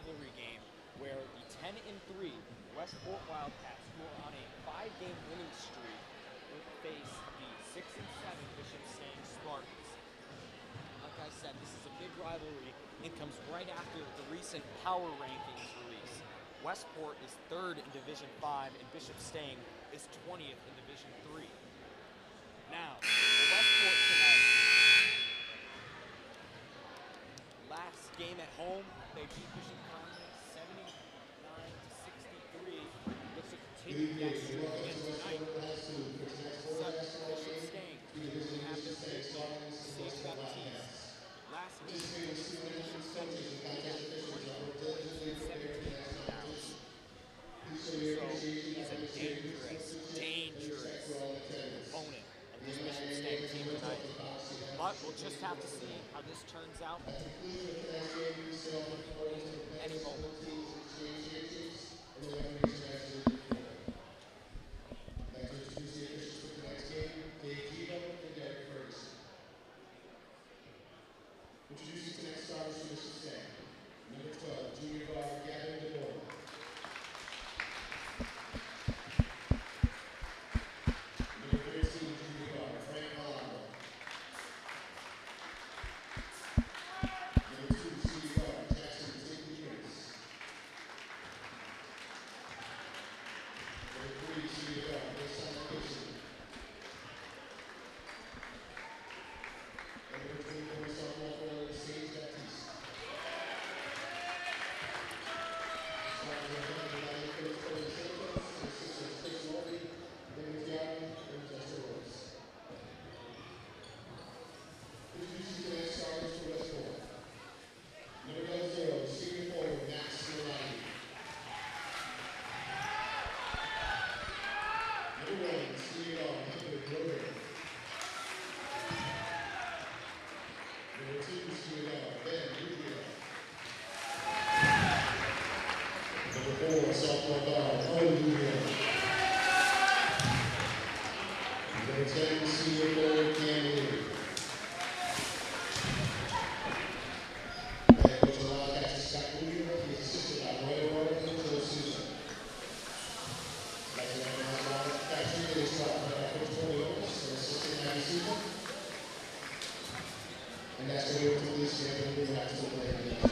rivalry game where the 10-3 Westport Wildcats, who are on a 5-game winning streak, will face the 6-7 Bishop Stang Spartans. Like I said, this is a big rivalry. It comes right after the recent power rankings release. Westport is 3rd in Division 5, and Bishop Stang is 20th in Division 3. Now, for Westport tonight, last game at home, they beat Bishop Conley 79-63. Looks to continue that streak again tonight. Bishop Stang have their big man, Sage Baptiste. Last game, Bishop Stang had 24 points and 17 rebounds. So he's a dangerous opponent of this Bishop Stang team tonight. But we'll just have to see how this turns out any moment. Introducing tonight's starters for Bishop Stang. Number 12, junior guard Gavin DeBoer. Number 13, junior guard Frank Malando. Number 2, senior guard Jackson Tignius. Number 3, senior guard Jason Kitchen. Number 24, sophomore forward Sage Baptiste. Sophomore guard, Number 10, senior forward Cam Leary. Head coach of the Wildcats is Scott Leary. He is assisted by Roy Roy and Joe Souza. Like to recognize the Wildcats cheerleaders taught by Coach Tony Otis and assistant Maggie Souza. And that's the way to this champion we have to play the next game.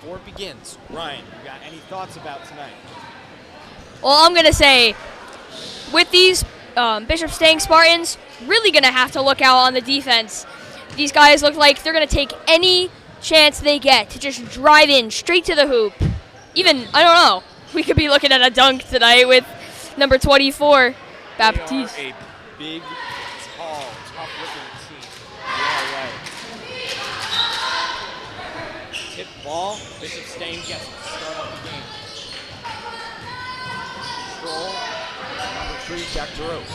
Before it begins, Ryan, you got any thoughts about tonight? Well, I'm going to say, with these Bishop Stang Spartans, really going to have to look out on the defense. These guys look like they're going to take any chance they get to just drive in straight to the hoop. Even, I don't know, we could be looking at a dunk tonight with number 24. Baptiste. They are a big, tall, tough-looking team. Yeah, right. Tip ball. Bishop Stang gets it to start off the game. Control. Number 3, Jack DeRose.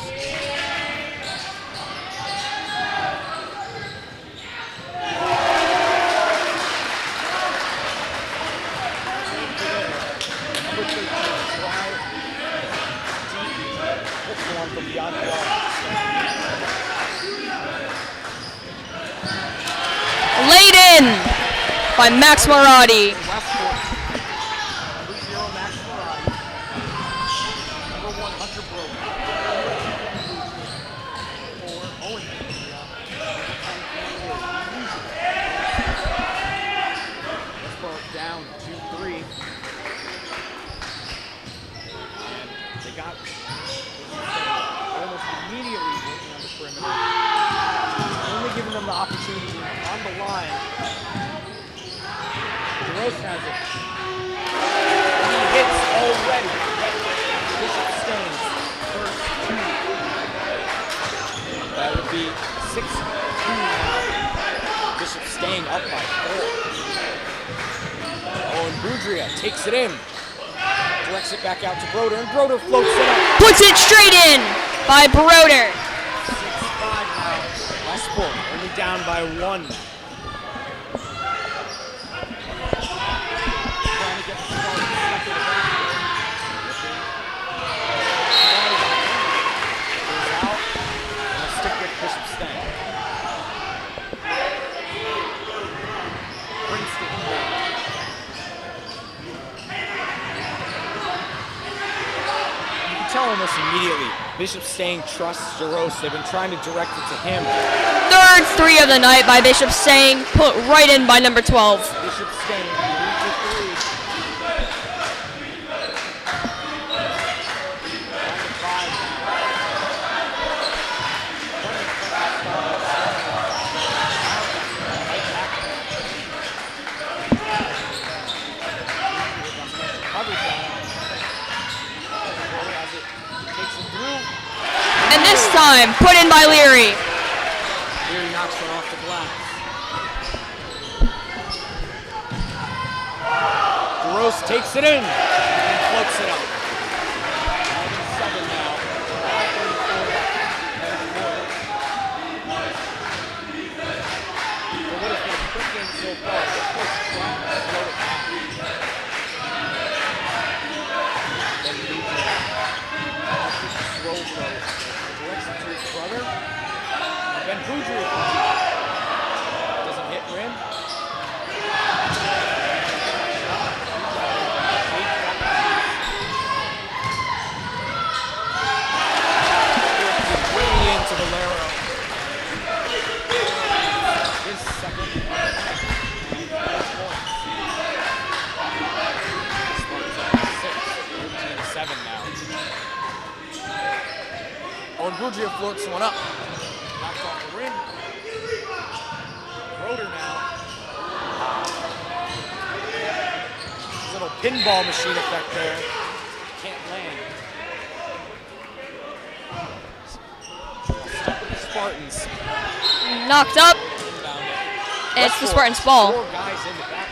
From beyond the ball. Laid in by Max Marotti. Number 0, Max Marotti. Number 1, Hunter Brogan. 4, Owen. Westbrook down 2-3. And they got almost immediately working on the perimeter. Only giving them the opportunity on the line. DeRose has it. He hits already. Bishop Stang's first 2. That would be 6-2 now. Bishop Stang up by 4. Owen Boudria takes it in. Directs it back out to Broder, and Broder floats it up. Puts it straight in by Broder. 6-5 now. Westport only down by 1. Trying to get the start stuck in the backcourt. Goes out. And will stick with Bishop Stang. Brings the inbound. Tell almost immediately, Bishop Stang trusts DeRose. They've been trying to direct it to him. Third 3 of the night by Bishop Stang, put right in by number 12. Bishop Stang leads the 3. And this time, put in by Leary. Leary knocks one off the glass. DeRose takes it in and floats it up. 7 now. 5:34 left in the quarter. For what has been a quick game so far, the first try to slow it down. Then slow throw. Directs it to his brother. Ben Boudria doesn't hit rim. Way into Valero. His second and 4 points. Spartans up 6, 13-7 now. Owen Boudria floats one up. Knocked off the rim. Broder now. Little pinball machine effect there. Can't land. Stuck with the Spartans. Knocked up, Inbound it. and it's the Westport, Spartans' ball. 4 guys in the back.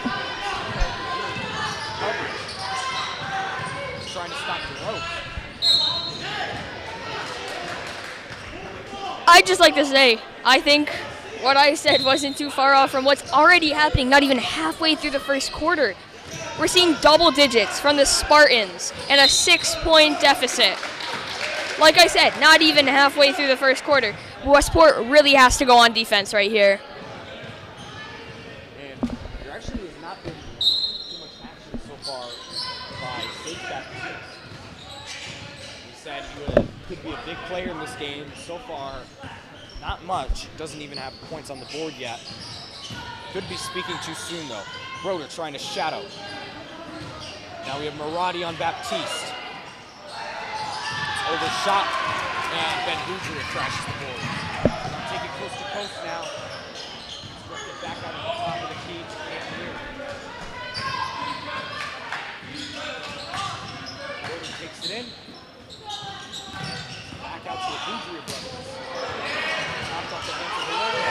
Coverage. Trying to stop the rope. I'd just like to say, I think what I said wasn't too far off from what's already happening, not even halfway through the first quarter. We're seeing double digits from the Spartans and a 6-point deficit. Like I said, not even halfway through the first quarter. Westport really has to go on defense right here. And there actually has not been too much action so far by State Baptiste. He said he could be a big player in this game. So far, not much. Doesn't even have points on the board yet. Could be speaking too soon, though. Broder trying to shadow. Now we have Marotti on Baptiste. It's overshot, and Ben Boudria crashes the board. Now take it coast to coast now. Let's get back out of the top of the key to here. Broder takes it in. Back out to the Boudria brothers. Knocked off the hands of Valero.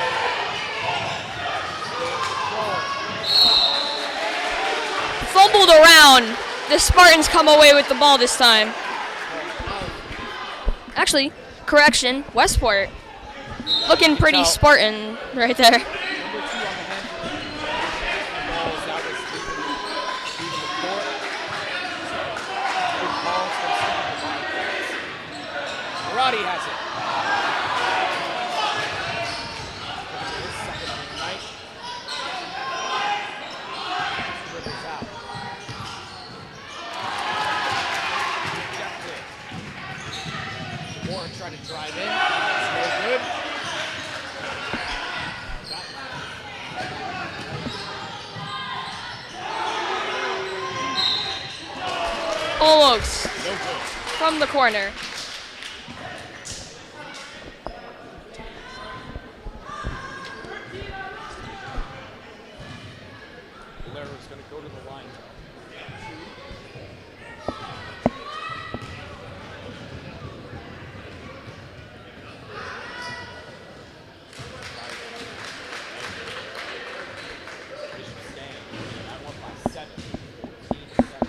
Fumbled around. The Spartans come away with the ball this time. Actually, correction, Westport. Looking pretty Spartan right there. Number 2 on the hands. That was leaving the court. Good calls from Stang. Maradi has it. His second of the night. Rivers out. Rejected. Moore trying to drive in. It's no good. Almost. No good. From the corner. Valero's going to go to the line. Bishop Stang. That one by 7. 15-7.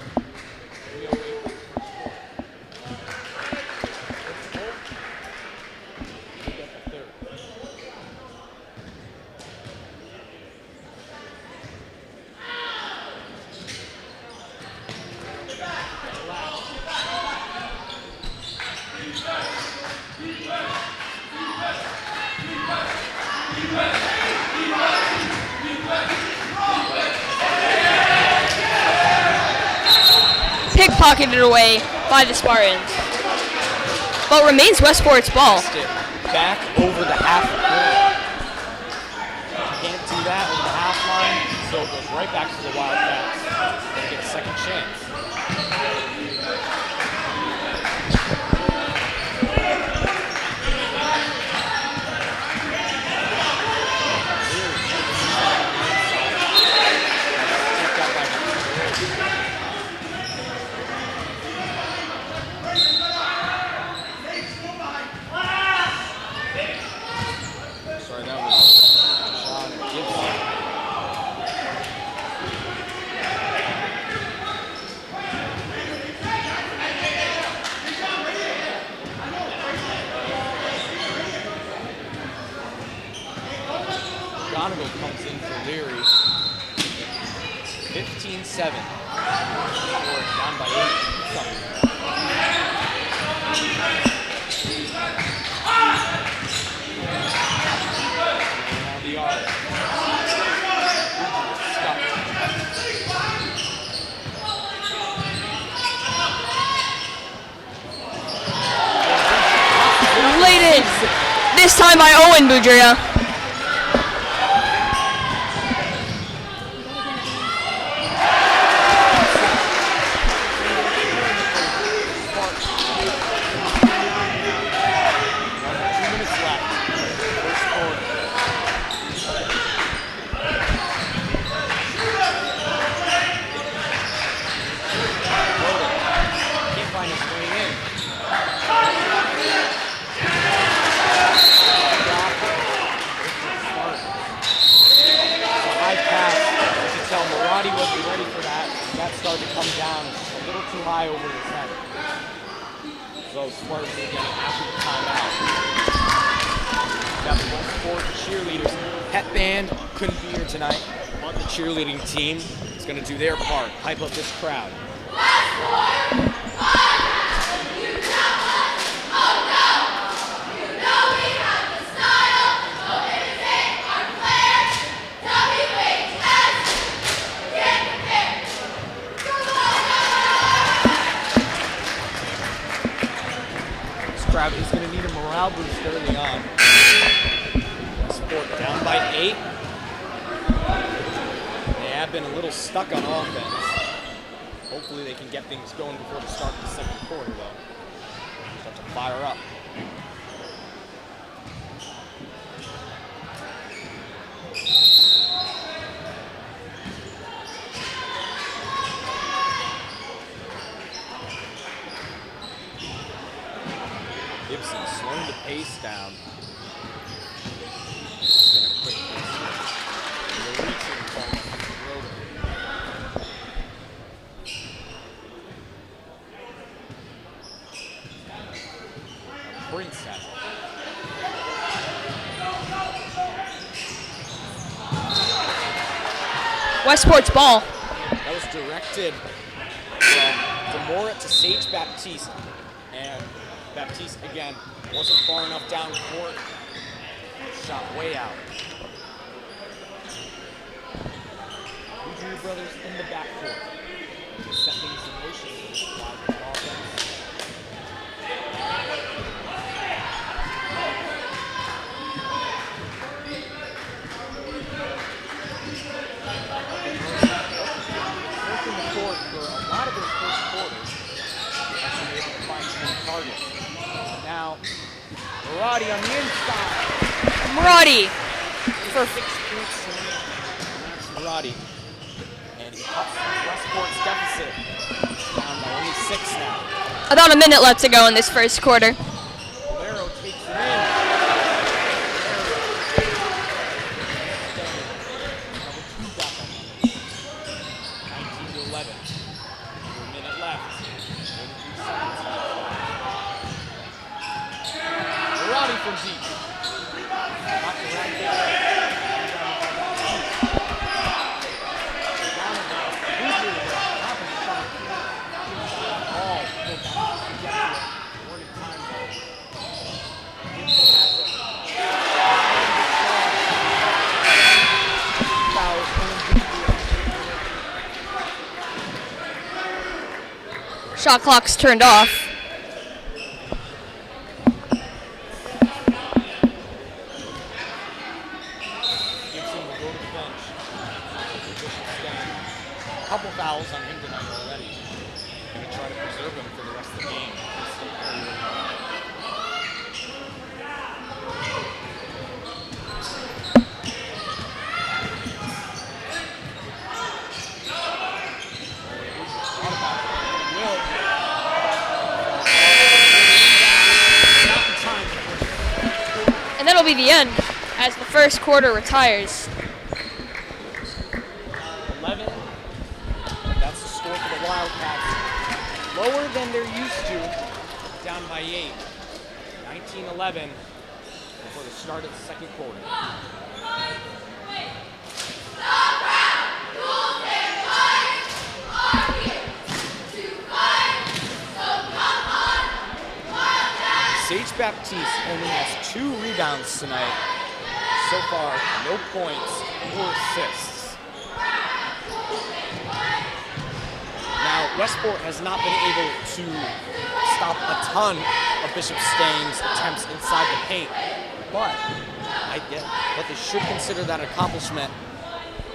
3:08 left first quarter. First goal. We get the third. Pickpocketed away by the Spartans. But remains Westport's ball. Back over the half court. Can't do that over the half line, so it goes right back to the Wildcats. Gonna get a second chance. Sorry, that was Sean Gibson. Donegal comes in for Leary. 15-7. Or down by 8. Something. Around the arc. Stuck. Laid in. This time by Owen Boudria. Wasn't ready for that. That started to come down just a little too high over his head. So Spartans are getting after the timeout. Got the Westport cheerleaders. Pep band couldn't be here tonight, but the cheerleading team is going to do their part. Hype up this crowd. Crowd is going to need a morale boost early on. Westport down by 8. They have been a little stuck on offense. Hopefully they can get things going before the start of the second quarter, though. Just have to fire up. Gibson down. He's gonna quick pace here. Releasing from Broder. Prince has it. Westport's ball. That was directed from Demora to Sage Baptiste. And Baptiste, again, wasn't far enough down court. Shot way out. Boudreaux brothers in the backcourt. To set things in motion for this wide offense. Working the court for a lot of his first quarters. Actually able to find some targets. Now, Maradi on the inside. Maradi. For 6 points tonight. That's Maradi. And he cuts Westport's deficit down by only 6 now. About a minute left to go in this first quarter. Valero takes it in. Number 2 back on him. 19-11. Under a minute left. 43 seconds left. Maradi from deep. Knocked around there. Shot clock's turned off. Gibson will go to the bench. Stang. A couple fouls on him tonight already. Going to try to preserve him for the rest of the game. And that'll be the end as the first quarter retires. 11. That's the score for the Wildcats. Lower than they're used to. Down by 8. 19-11 before the start of the second quarter. Sage Baptiste only has 2 rebounds tonight. So far, no points or assists. Now, Westport has not been able to stop a ton of Bishop Stang's attempts inside the paint, but they should consider that an accomplishment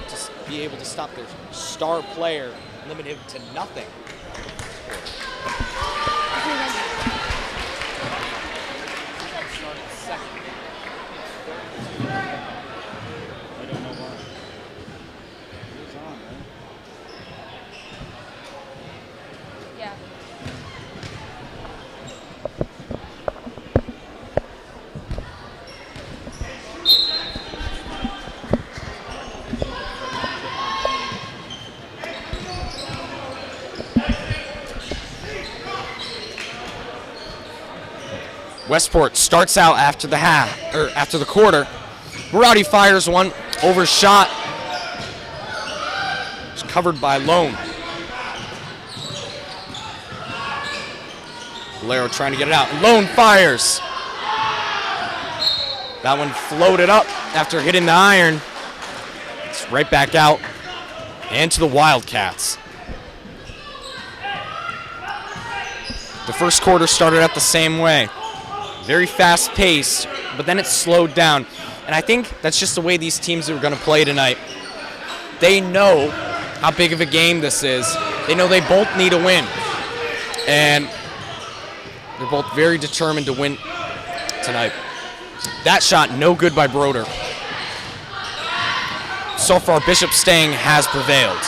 to be able to stop their star player, limit him to nothing. Second. I don't know why. It's on, man. Yeah. Westport starts out after the after the quarter. Maradi fires one, overshot. It's covered by Lone. Valero trying to get it out. Lone fires. That one floated up after hitting the iron. It's right back out and to the Wildcats. The first quarter started out the same way. Very fast paced, but then it slowed down. And I think that's just the way these teams are going to play tonight. They know how big of a game this is. They know they both need a win. And they're both very determined to win tonight. That shot, no good by Broder. So far, Bishop Stang has prevailed.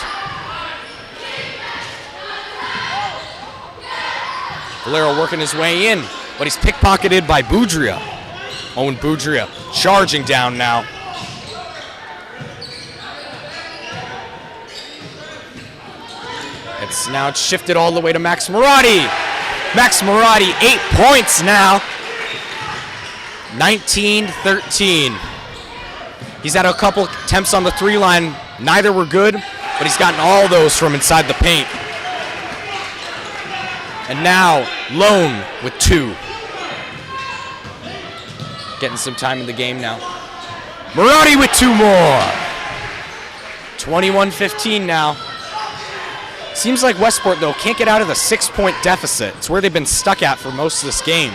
Valero working his way in, but he's pickpocketed by Boudreaux. Owen Boudria charging down now. It's now shifted all the way to Max Moratti. Max Moratti, 8 points now. 19-13. He's had a couple attempts on the 3-line. Neither were good, but he's gotten all those from inside the paint. And now, Lone with 2. Getting some time in the game now. Moratti with 2 more. 21-15 now. Seems like Westport, though, can't get out of the 6-point deficit. It's where they've been stuck at for most of this game.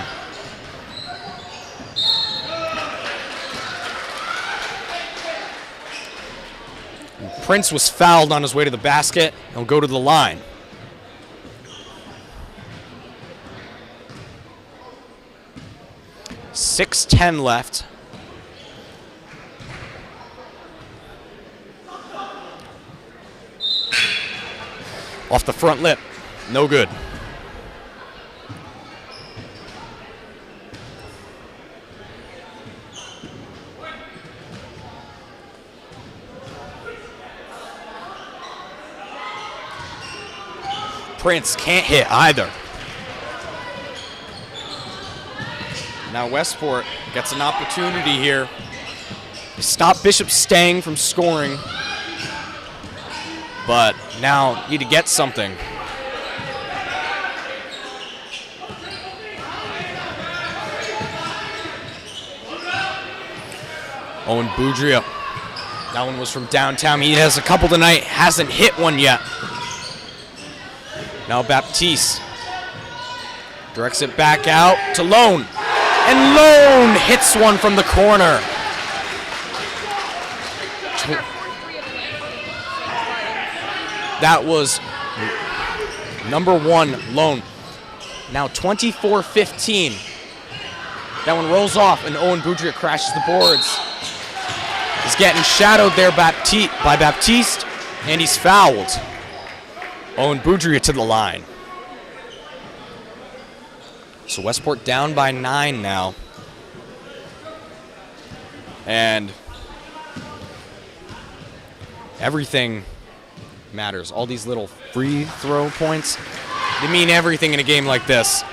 Prince was fouled on his way to the basket. He'll go to the line. .6:10 left. Off the front lip. No good. Prince can't hit either. Now Westport gets an opportunity here to stop Bishop Stang from scoring, but now need to get something. Owen Boudria. That one was from downtown. He has a couple tonight, hasn't hit one yet. Now Baptiste directs it back out to Lone. And Lone hits one from the corner. That was number 1, Lone. Now 24-15. That one rolls off, and Owen Boudria crashes the boards. He's getting shadowed there by Baptiste, and he's fouled. Owen Boudria to the line. So Westport down by 9 now. And everything matters. All these little free throw points, they mean everything in a game like this.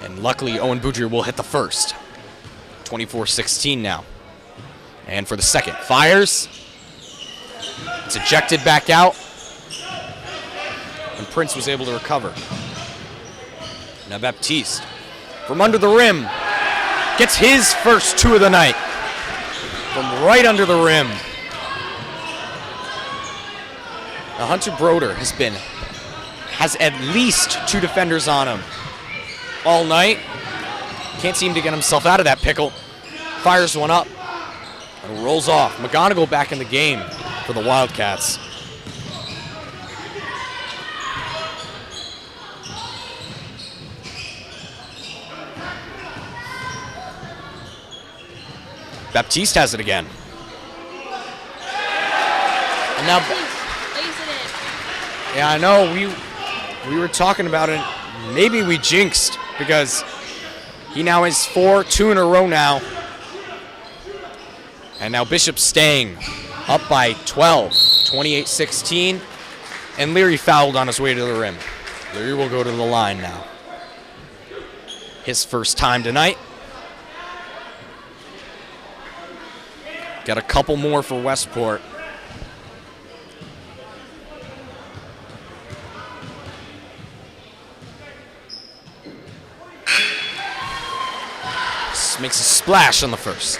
And luckily, Owen Boudria will hit the first. 24-16 now. And for the second, fires. It's ejected back out. And Prince was able to recover. Now Baptiste, from under the rim, gets his first 2 of the night. From right under the rim. Now Hunter Broder has at least 2 defenders on him all night. Can't seem to get himself out of that pickle. Fires one up and rolls off. McGonigal back in the game for the Wildcats. Baptiste has it again. And now, yeah, I know we were talking about it. Maybe we jinxed because he now has 2 in a row now. And now Bishop Stang up by 12, 28-16. And Leary fouled on his way to the rim. Leary will go to the line now. His first time tonight. Got a couple more for Westport. This makes a splash on the first.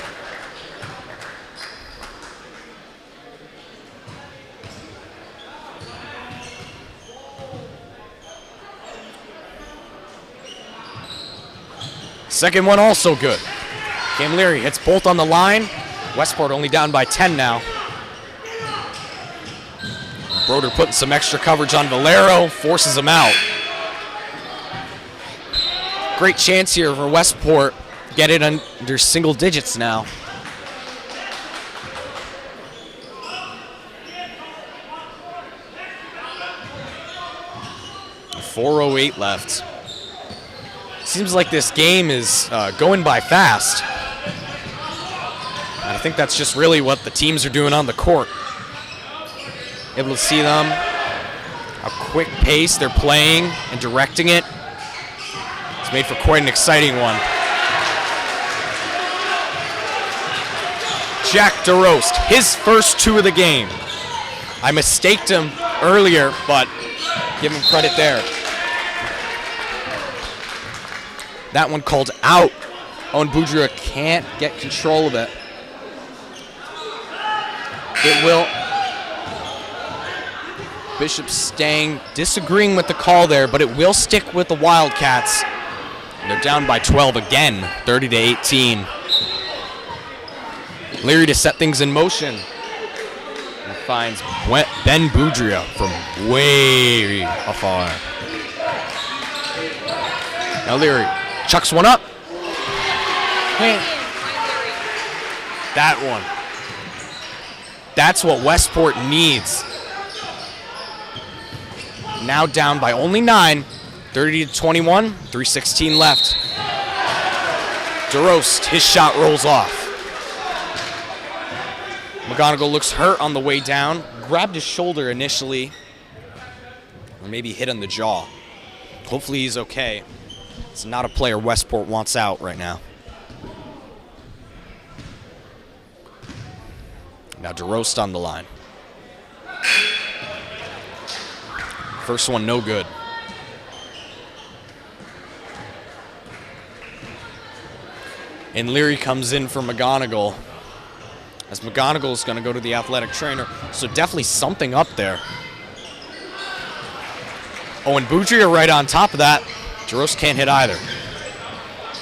Second one also good. Cam Leary hits both on the line. Westport only down by 10 now. Broder putting some extra coverage on Valero, forces him out. Great chance here for Westport. Get it under single digits now. .408 left. Seems like this game is going by fast. And I think that's just really what the teams are doing on the court. Able to see them, a quick pace they're playing and directing it. It's made for quite an exciting one. Jack DeRost, his first 2 of the game. I mistaked him earlier, but give him credit there. That one called out. Owen Boudria can't get control of it. It will. Bishop Stang disagreeing with the call there, but it will stick with the Wildcats. And they're down by 12 again, 30-18. Leary to set things in motion. And finds Ben Boudria from way afar. Now Leary chucks one up. That one. That's what Westport needs. Now down by only 9, 30-21, 3:16 left. DeRost, his shot rolls off. McGonigal looks hurt on the way down, grabbed his shoulder initially, or maybe hit on the jaw. Hopefully he's okay. It's not a player Westport wants out right now. Now DeRost on the line. First one, no good. And Leary comes in for McGonigal, as McGonigal is going to go to the athletic trainer. So definitely something up there. Owen Boudria right on top of that. DeRost can't hit either.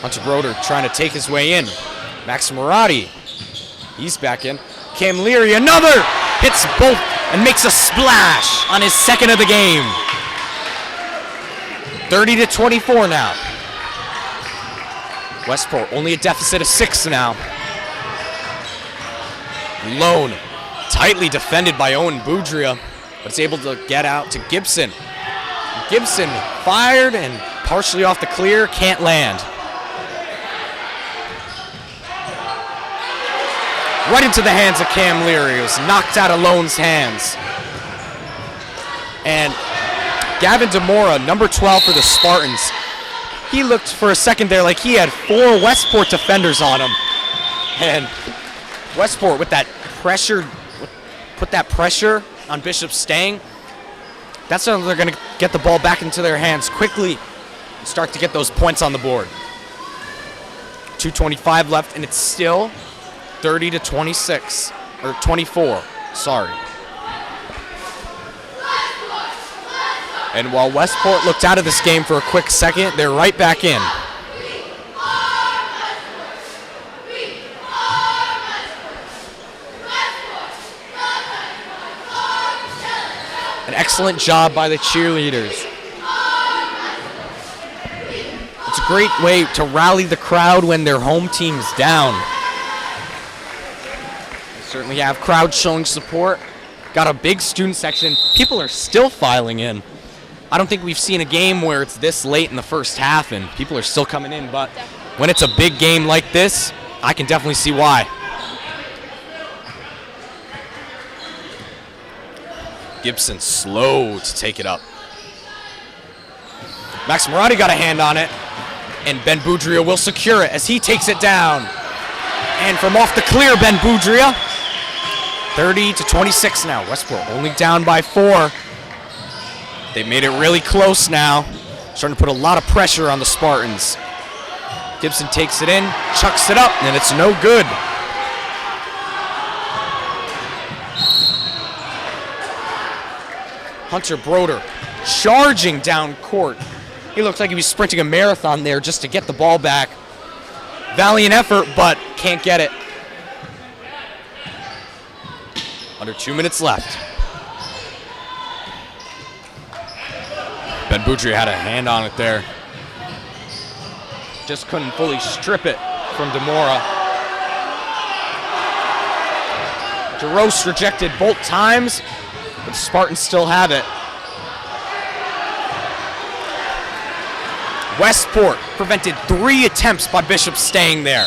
Hunter Broder trying to take his way in. Max Marotti, he's back in. Cam Leary, another! Hits both and makes a splash on his second of the game. 30-24 now. Westport only a deficit of 6 now. Lone, tightly defended by Owen Boudria, but it's able to get out to Gibson. Gibson fired and partially off the clear, can't land. Right into the hands of Cam Leary. It was knocked out of Lone's hands. And Gavin Demora, number 12 for the Spartans. He looked for a second there like he had 4 Westport defenders on him. And Westport with that pressure, put that pressure on Bishop Stang. That's how they're going to get the ball back into their hands quickly and start to get those points on the board. 2:25 left, and it's still 30-26, or 24, sorry. And while Westport looked out of this game for a quick second, they're right back in. An excellent job by the cheerleaders. It's a great way to rally the crowd when their home team's down. Certainly have crowd showing support. Got a big student section. People are still filing in. I don't think we've seen a game where it's this late in the first half and people are still coming in, but when it's a big game like this, I can definitely see why. Gibson slow to take it up. Max Marotti got a hand on it, and Ben Boudria will secure it as he takes it down. And from off the clear, Ben Boudria. 30-26 now. Westport only down by 4. They made it really close now. Starting to put a lot of pressure on the Spartans. Gibson takes it in, chucks it up, and it's no good. Hunter Broder charging down court. He looked like he was sprinting a marathon there just to get the ball back. Valiant effort, but can't get it. Under 2 minutes left. Ben Boudria had a hand on it there. Just couldn't fully strip it from Demora. DeRost rejected both times, but the Spartans still have it. Westport prevented 3 attempts by Bishop Stang there.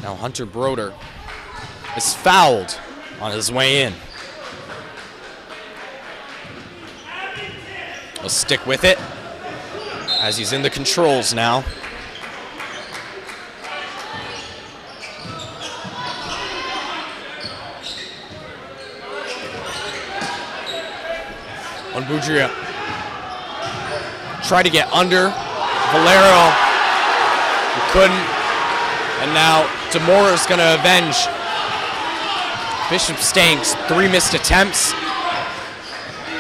Now Hunter Broder is fouled on his way in. He'll stick with it as he's in the controls now. Onbudria tried to get under Valero, he couldn't, and now Demora is going to avenge Bishop Stang's 3 missed attempts.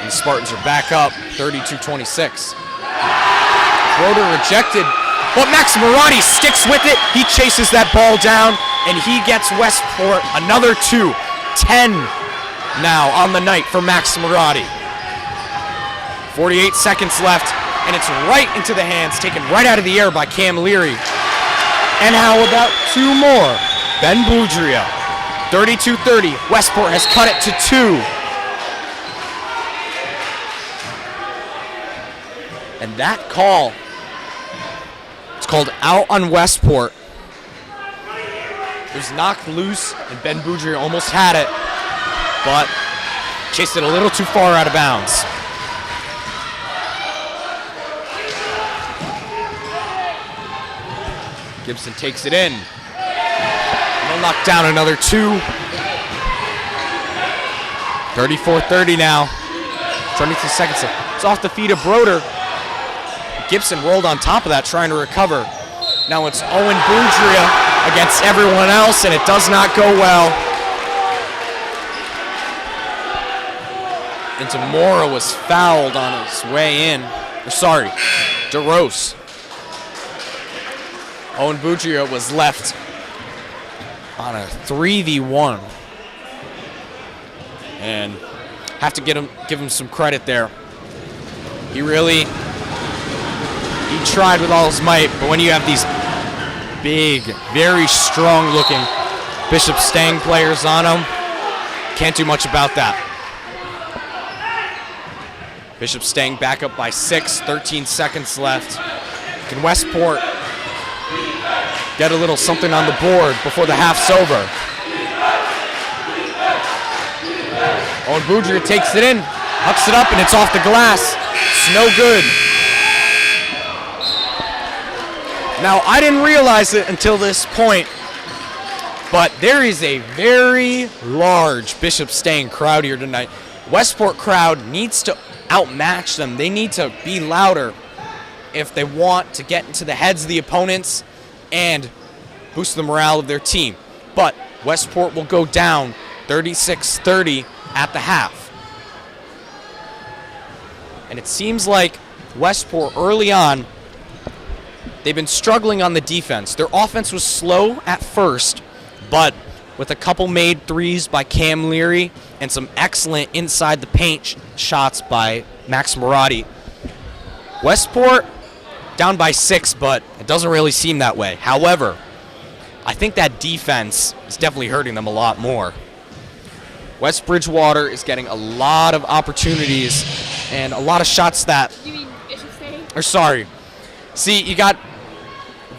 And the Spartans are back up 32-26. Broder rejected, but Max Marotti sticks with it. He chases that ball down, and he gets Westport another 2. 10 now on the night for Max Marotti. 48 seconds left, and it's right into the hands, taken right out of the air by Cam Leary. And how about 2 more? Ben Boudria, 32-30. Westport has cut it to 2. And that call, it's called out on Westport. It was knocked loose, and Ben Boudria almost had it, but chased it a little too far out of bounds. Gibson takes it in. And they'll knock down another 2. 34-30 now. 22 seconds left. It's off the feet of Broder. Gibson rolled on top of that, trying to recover. Now it's Owen Boudria against everyone else, and it does not go well. And Demora was fouled on his way in. Sorry, DeRose. Owen Boudria was left on a 3v1. And have to give him some credit there. He tried with all his might, but when you have these big, very strong looking Bishop Stang players on him, can't do much about that. Bishop Stang back up by 6, 13 seconds left. Can Westport get a little something on the board before the half's over? Owen Boudria takes it in, hucks it up, and it's off the glass. It's no good. Now, I didn't realize it until this point, but there is a very large Bishop Stang crowd here tonight. Westport crowd needs to outmatch them. They need to be louder if they want to get into the heads of the opponents and boost the morale of their team. But Westport will go down 36-30 at the half. And it seems like Westport early on, they've been struggling on the defense. Their offense was slow at first, but with a couple made threes by Cam Leary and some excellent inside the paint shots by Max Marotti, Westport down by 6, but it doesn't really seem that way. However, I think that defense is definitely hurting them a lot more. West Bridgewater is getting a lot of opportunities and a lot of shots that... You mean Bishop Stang? Or sorry. See, you got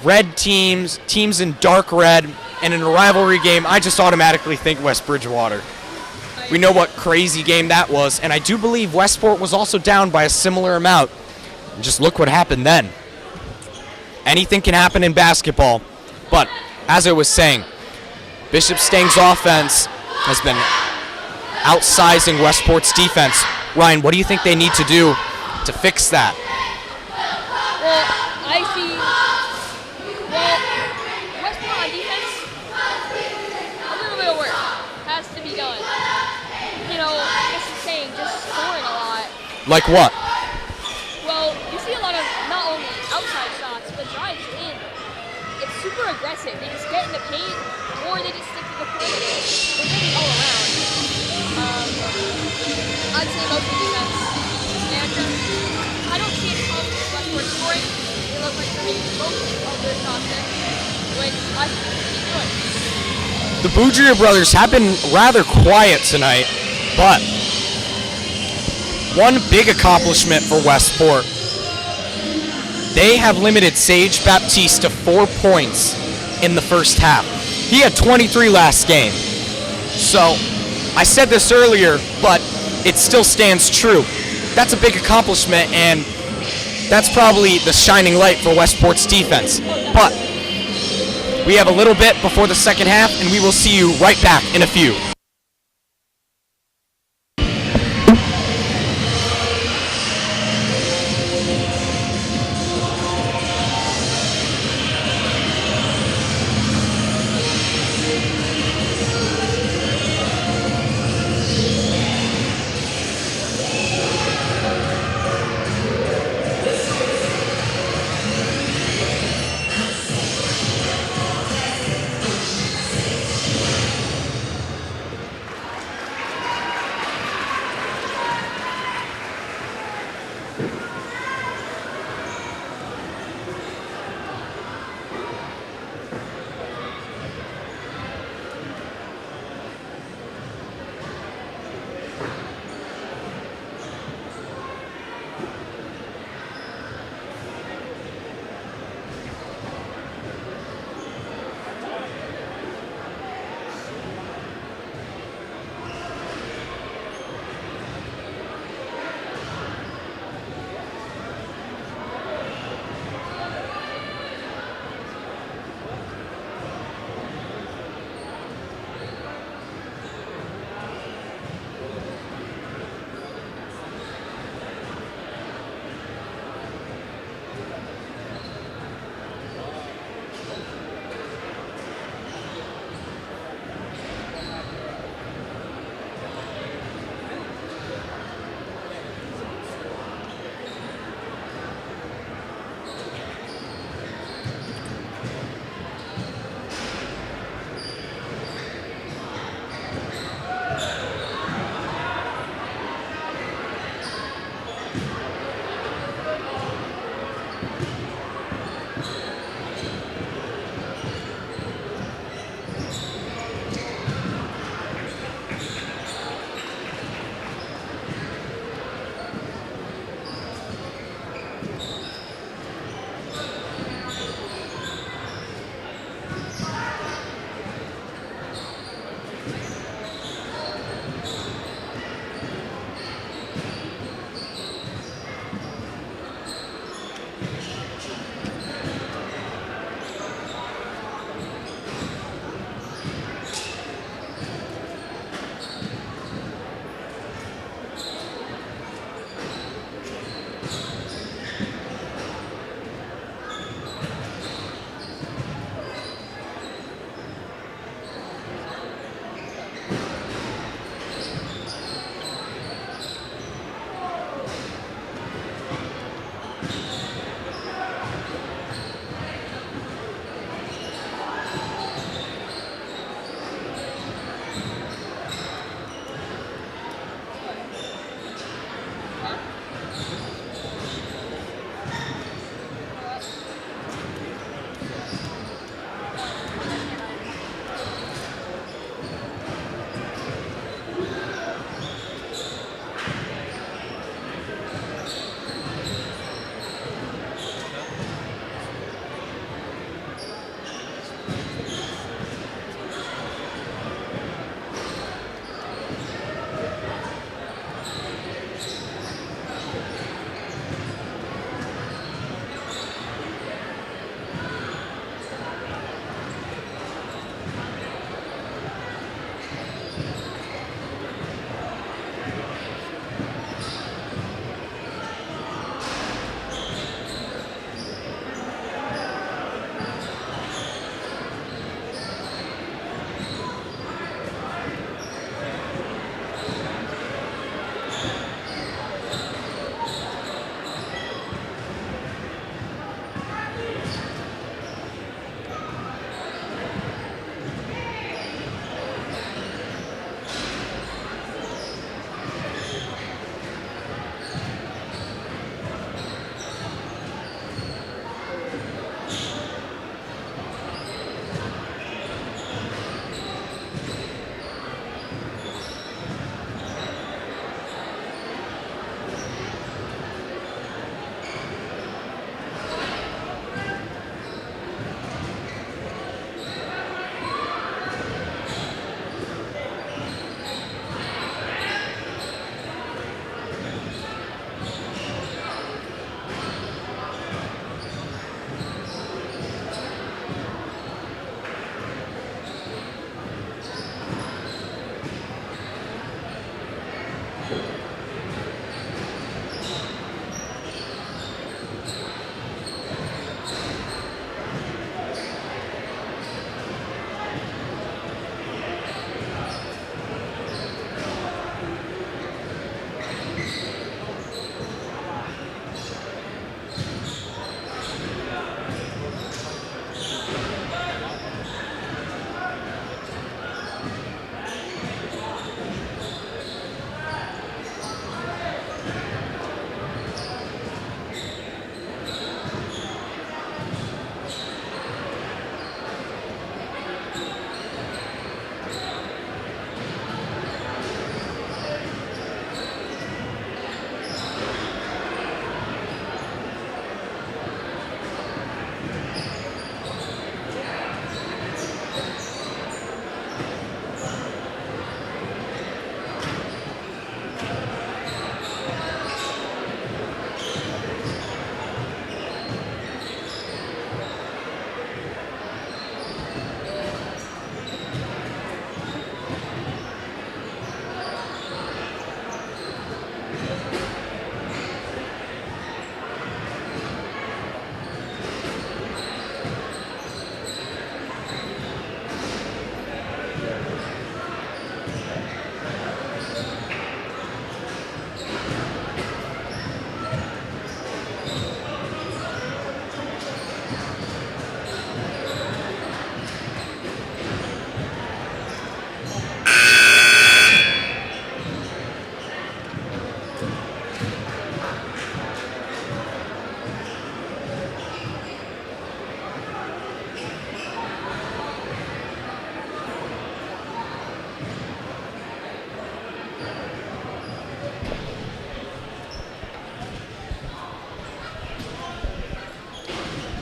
red teams in dark red, and in a rivalry game, I just automatically think West Bridgewater. We know what crazy game that was, and I do believe Westport was also down by a similar amount. And just look what happened then. Anything can happen in basketball, but as I was saying, Bishop Stang's offense has been outsizing Westport's defense. Ryan, what do you think they need to do to fix that? Well, I see. Well, Westport on defense, a little bit of work has to be done. You know, Bishop Stang just scoring a lot. Like what? Well, you see a lot of not only outside shots, but drives in. It's super aggressive. They just get in the paint, or they just stick to the perimeter. They're really all around. I'd say most of the defense. And I don't see any problem with Westport scoring. They look like they're making most of their shots in, which I think they keep doing. The Boudria brothers have been rather quiet tonight, but one big accomplishment for Westport They have limited Sage Baptiste to 4 points in the first half. He had 23 last game. So I said this earlier, but it still stands true. That's a big accomplishment, and that's probably the shining light for Westport's defense. But we have a little bit before the second half, and we will see you right back in a few.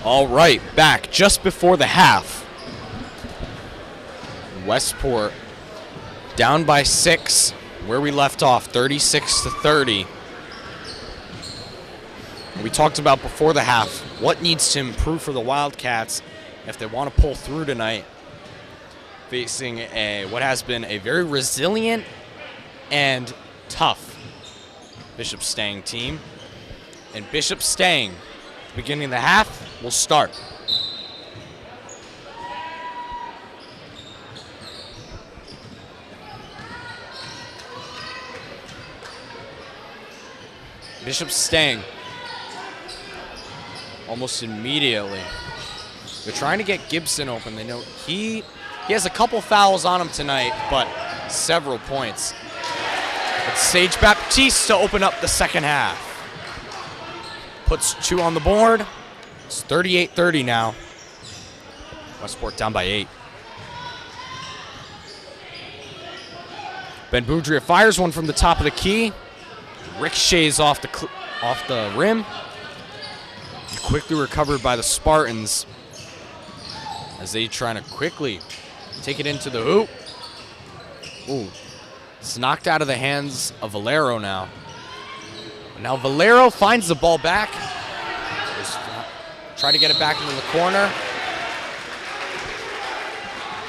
All right, back just before the half. Westport down by 6, where we left off, 36-30. We talked about before the half what needs to improve for the Wildcats if they want to pull through tonight, facing what has been a very resilient and tough Bishop Stang team. And Bishop Stang, beginning of the half, will start. Bishop Stang, almost immediately. They're trying to get Gibson open. They know he has a couple fouls on him tonight, but several points. It's Sage Baptiste to open up the second half. Puts 2 on the board. It's 38-30 now. Westport down by 8. Ben Boudria fires one from the top of the key. Ricochets off the rim. Quickly recovered by the Spartans as they trying to quickly take it into the hoop. Ooh, it's knocked out of the hands of Valero now. Now Valero finds the ball back. Try to get it back into the corner.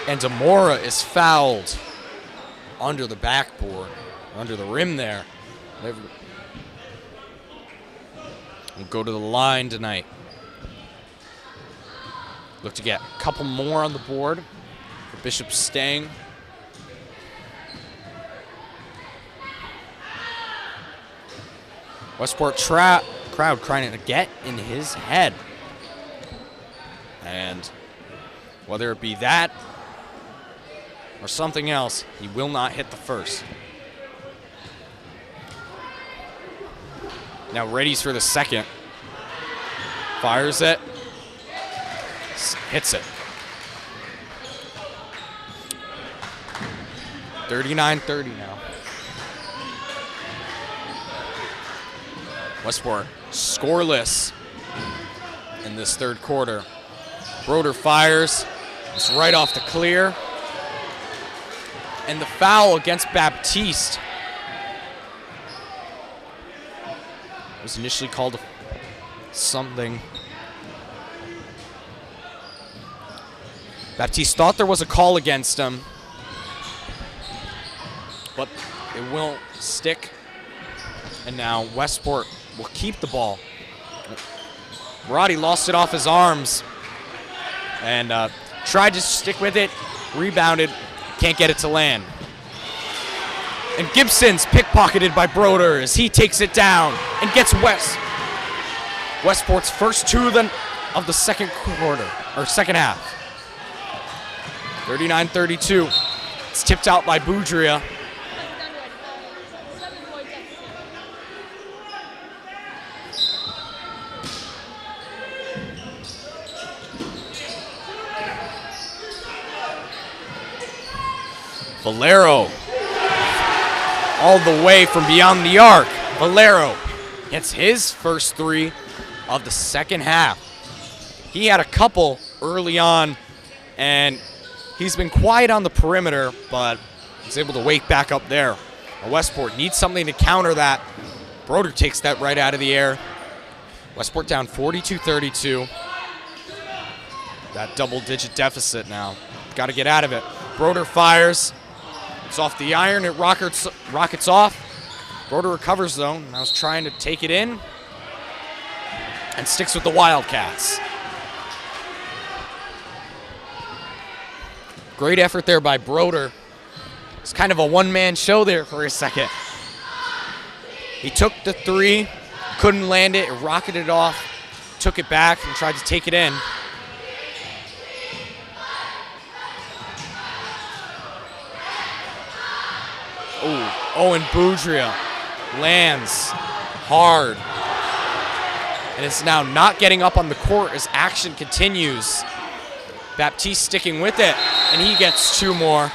And Demora is fouled under the backboard, under the rim there. We'll go to the line tonight. Look to get a couple more on the board for Bishop Stang. Westport crowd trying to get in his head. And whether it be that or something else, he will not hit the first. Now readies for the second. Fires it. Hits it. 39-30 now. Westport scoreless in this third quarter. Broder fires. It's right off the clear. And the foul against Baptiste was initially called something. Baptiste thought there was a call against him, but it won't stick. And now Westport will keep the ball. Marotti lost it off his arms and tried to stick with it, rebounded, can't get it to land. And Gibson's pickpocketed by Broder as he takes it down and gets Westport's first 2 of the second quarter, or second half. 39-32. It's tipped out by Boudria. Valero, all the way from beyond the arc. Valero hits his first 3 of the second half. He had a couple early on, and he's been quiet on the perimeter, but he's able to wake back up there. Westport needs something to counter that. Broder takes that right out of the air. Westport down 42-32. That double-digit deficit now. Got to get out of it. Broder fires. It's off the iron. It rockets off. Broder recovers, though. Now is trying to take it in and sticks with the Wildcats. Great effort there by Broder. It's kind of a one-man show there for a second. He took the 3, couldn't land it, rocketed off, took it back, and tried to take it in. Owen Boudria lands hard. And it's now not getting up on the court as action continues. Baptiste sticking with it, and he gets 2 more.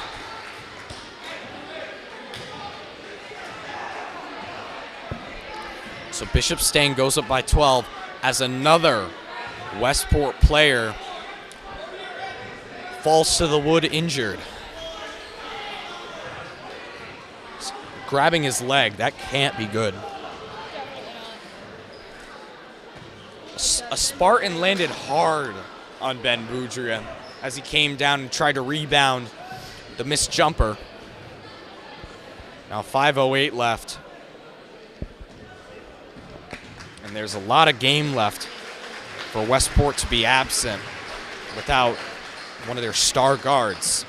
So Bishop Stang goes up by 12 as another Westport player falls to the wood injured. Grabbing his leg, that can't be good. A Spartan landed hard on Ben Boudria as he came down and tried to rebound the missed jumper. Now 5:08 left. And there's a lot of game left for Westport to be absent without one of their star guards.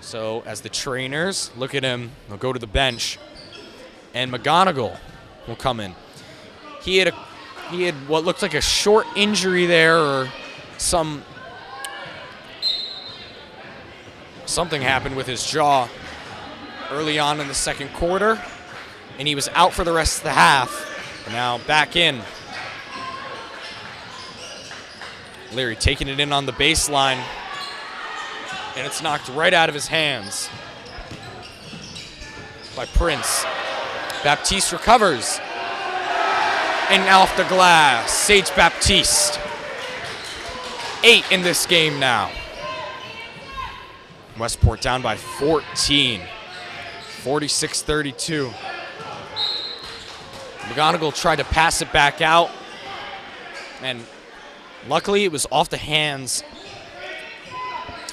So as the trainers look at him, they'll go to the bench, and McGonigal will come in. He had what looked like a short injury there, or something happened with his jaw early on in the second quarter, and he was out for the rest of the half. Now back in. Leary taking it in on the baseline, and it's knocked right out of his hands by Prince. Baptiste recovers, and off the glass, Sage Baptiste. 8 in this game now. Westport down by 14, 46-32. McGonigal tried to pass it back out, and luckily it was off the hands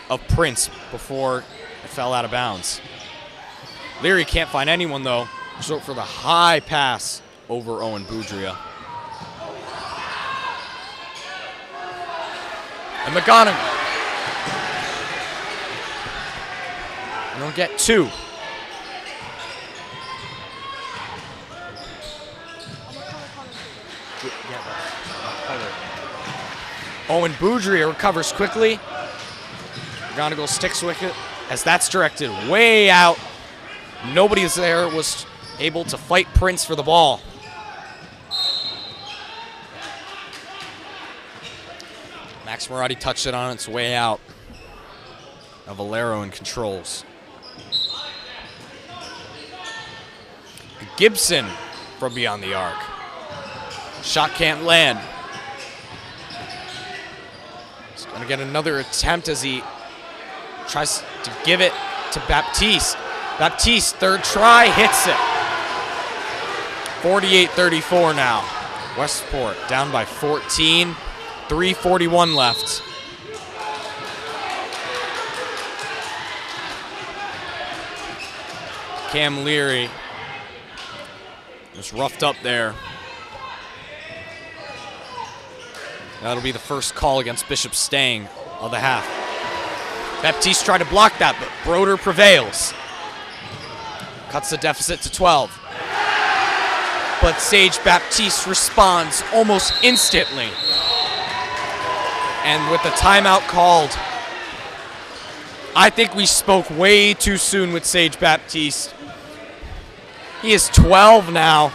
of Prince before it fell out of bounds. Leary can't find anyone though, so for the high pass over Owen Boudria. And McGonigal. And they'll get 2. Owen Boudria recovers quickly. McGonigal sticks with it as that's directed way out. Nobody there was able to fight Prince for the ball. Max Marotti touched it on its way out. Now Valero in controls. Gibson from beyond the arc. Shot can't land. He's going to get another attempt as he tries to give it to Baptiste. Baptiste, third try, hits it. 48-34 now. Westport down by 14. 3:41 left. Cam Leary was roughed up there. That'll be the first call against Bishop Stang of the half. Baptiste tried to block that, but Broder prevails. Cuts the deficit to 12. But Sage Baptiste responds almost instantly. And with the timeout called, I think we spoke way too soon with Sage Baptiste. He is 12 now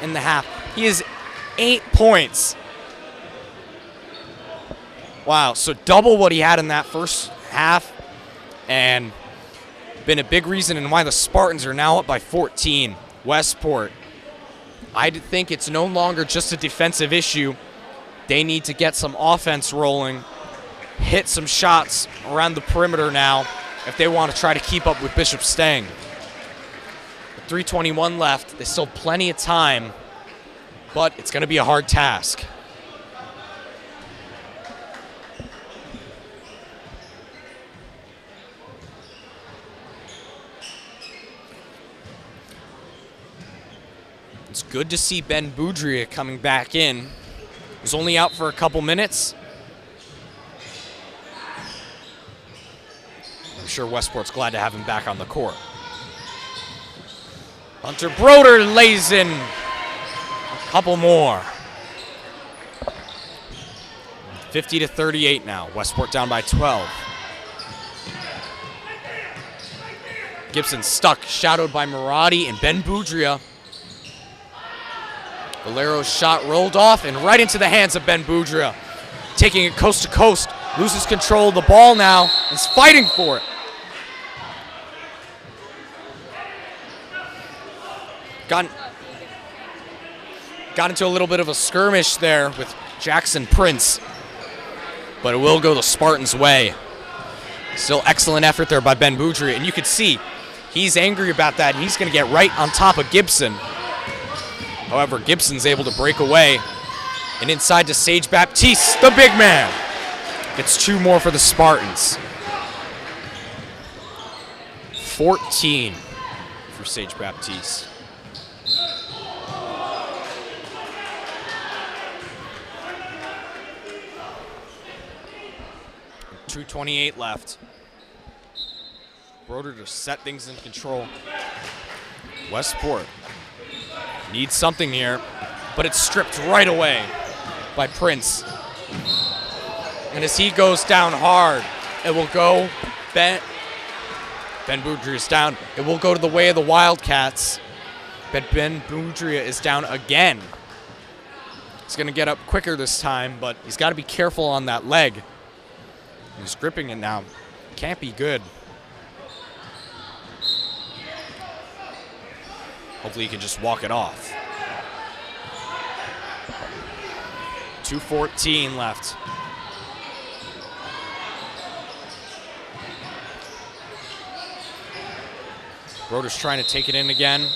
in the half. He is 8 points. Wow, so double what he had in that first half, and been a big reason in why the Spartans are now up by 14. Westport, I think it's no longer just a defensive issue. They need to get some offense rolling, hit some shots around the perimeter now if they want to try to keep up with Bishop Stang. With 3:21 left, there's still plenty of time, but it's going to be a hard task. It's good to see Ben Boudria coming back in. He was only out for a couple minutes. I'm sure Westport's glad to have him back on the court. Hunter Broder lays in a couple more. 50-38 now. Westport down by 12. Gibson stuck, shadowed by Marotti and Ben Boudria. Valero's shot rolled off and right into the hands of Ben Boudria. Taking it coast to coast. Loses control of the ball now. Is fighting for it. got into a little bit of a skirmish there with Jackson Prince, but it will go the Spartans' way. Still excellent effort there by Ben Boudria, and you can see he's angry about that, and he's going to get right on top of Gibson. However, Gibson's able to break away, and inside to Sage Baptiste, the big man. Gets 2 more for the Spartans. 14 for Sage Baptiste. .228 left. Broder to set things in control. Westport needs something here, but it's stripped right away by Prince. And as he goes down hard, it will go, Ben Boudria is down. It will go to the way of the Wildcats. But Ben Boudria is down again. He's going to get up quicker this time, but he's got to be careful on that leg. He's gripping it now. Can't be good. Hopefully he can just walk it off. 2:14 left. Broder's trying to take it in again.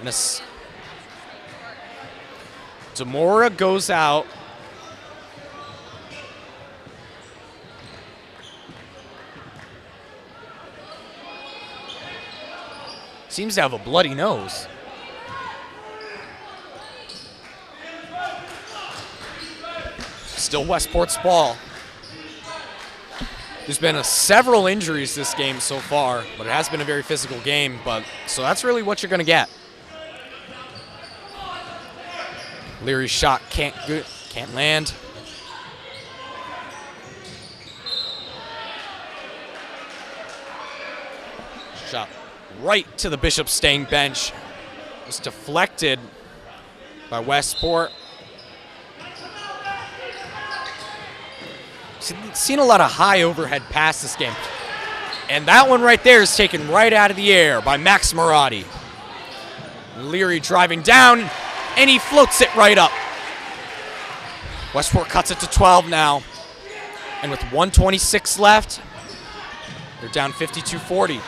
And Demora goes out. Seems to have a bloody nose. Still Westport's ball. There's been several injuries this game so far, but it has been a very physical game. So that's really what you're going to get. Leary's shot can't land. Shot right to the Bishop Stang bench. It was deflected by Westport. Seen a lot of high overhead pass this game. And that one right there is taken right out of the air by Max Marotti. Leary driving down, and he floats it right up. Westport cuts it to 12 now. And with 1:26 left, they're down 52-40.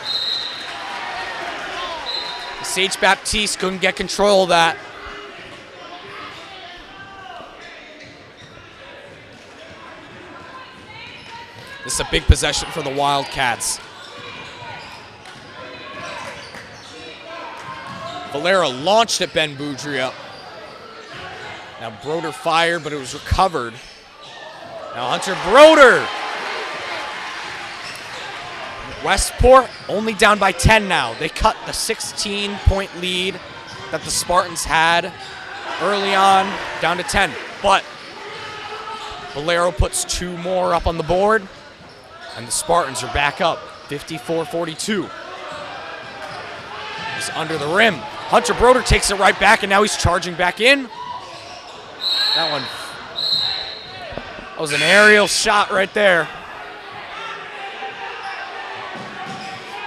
Sage Baptiste couldn't get control of that. This is a big possession for the Wildcats. Valera launched at Ben Boudria. Now Broder fired, but it was recovered. Now Hunter Broder. Westport only down by 10 now. They cut the 16-point lead that the Spartans had early on down to 10. But Valero puts 2 more up on the board, and the Spartans are back up 54-42. He's under the rim. Hunter Broder takes it right back, and now he's charging back in. That was an aerial shot right there.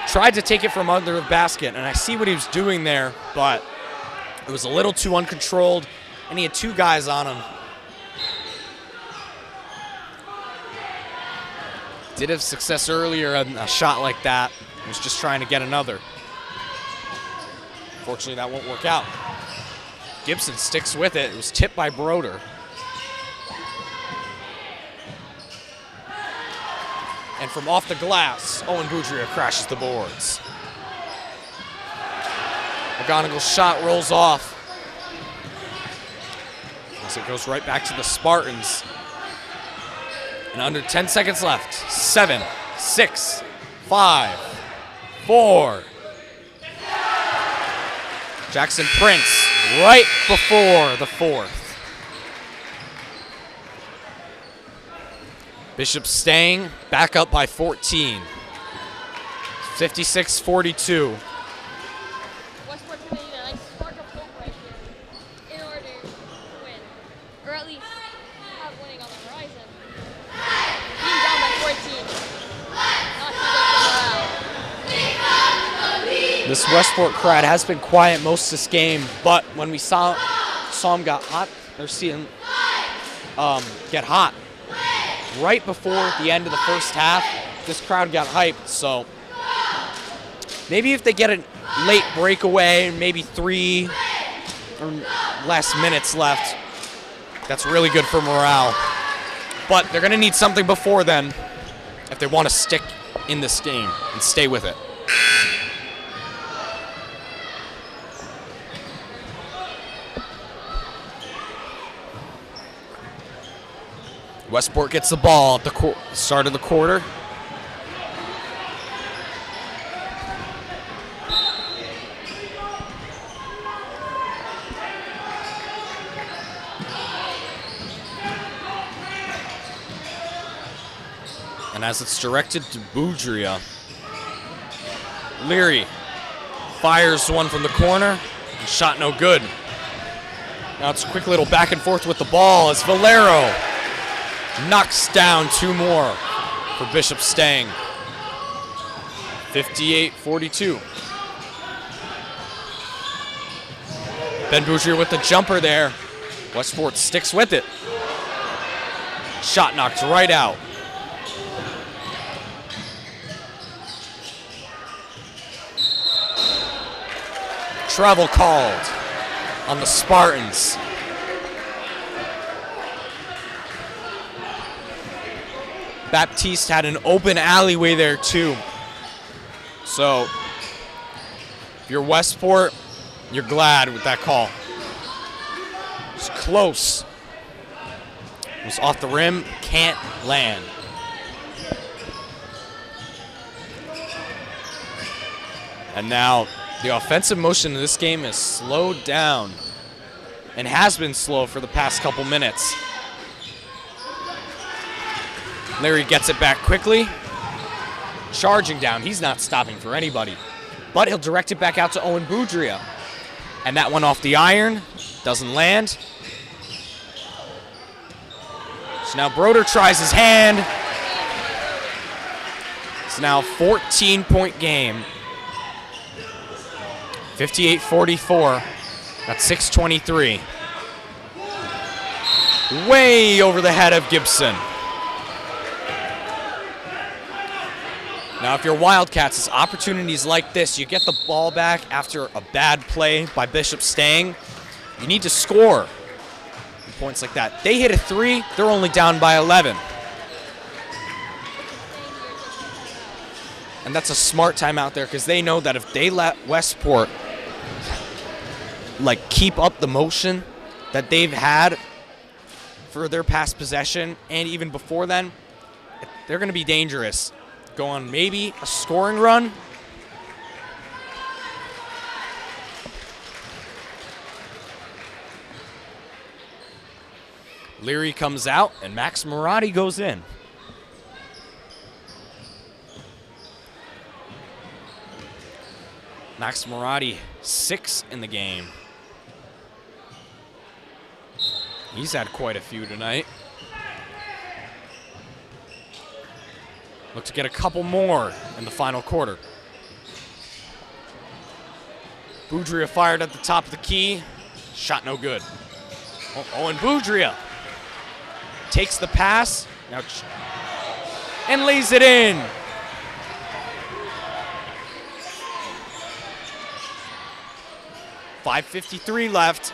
Tried to take it from under the basket, and I see what he was doing there, but it was a little too uncontrolled, and he had 2 guys on him. Did have success earlier on a shot like that. He was just trying to get another. Unfortunately, that won't work out. Gibson sticks with it. It was tipped by Broder. And from off the glass, Owen Boudria crashes the boards. McGonigal's shot rolls off as it goes right back to the Spartans. And under 10 seconds left. 7, 6, 5, 4. Jackson Prince right before the 4th. Bishop Stang back up by 14. 56-42. Westport's going to need a nice spark of hope right here in order to win. Or at least have winning on the horizon. Being down by 14. Not too good for morale. This Westport crowd has been quiet most of this game, but when we saw him get hot right before the end of the first half, this crowd got hyped. So maybe if they get a late breakaway, maybe 3 or less minutes left, that's really good for morale. But they're going to need something before then if they want to stick in this game and stay with it. Westport gets the ball at the start of the quarter. And as it's directed to Boudria, Leary fires one from the corner. Shot no good. Now it's a quick little back and forth with the ball as Valero knocks down 2 more for Bishop Stang. 58-42. Ben Boudria with the jumper there. Westport sticks with it. Shot knocked right out. Travel called on the Spartans. Baptiste had an open alleyway there too. So if you're Westport, you're glad with that call. It's close. It was off the rim, can't land. And now the offensive motion in this game is slowed down and has been slow for the past couple minutes. Larry gets it back quickly. Charging down. He's not stopping for anybody. But he'll direct it back out to Owen Boudria. And that one off the iron. Doesn't land. So now Broder tries his hand. It's now a 14-point game. 58-44. That's 6:23. Way over the head of Gibson. Now, if you're Wildcats, it's opportunities like this. You get the ball back after a bad play by Bishop Stang. You need to score points like that. They hit a 3, they're only down by 11. And that's a smart timeout there because they know that if they let Westport keep up the motion that they've had for their past possession and even before then, they're going to be dangerous. Go on maybe a scoring run. Leary comes out and Max Marotti goes in. Max Marotti, 6 in the game. He's had quite a few tonight. Look to get a couple more in the final quarter. Boudria fired at the top of the key. Shot no good. Owen Boudria takes the pass now and lays it in. .553 left.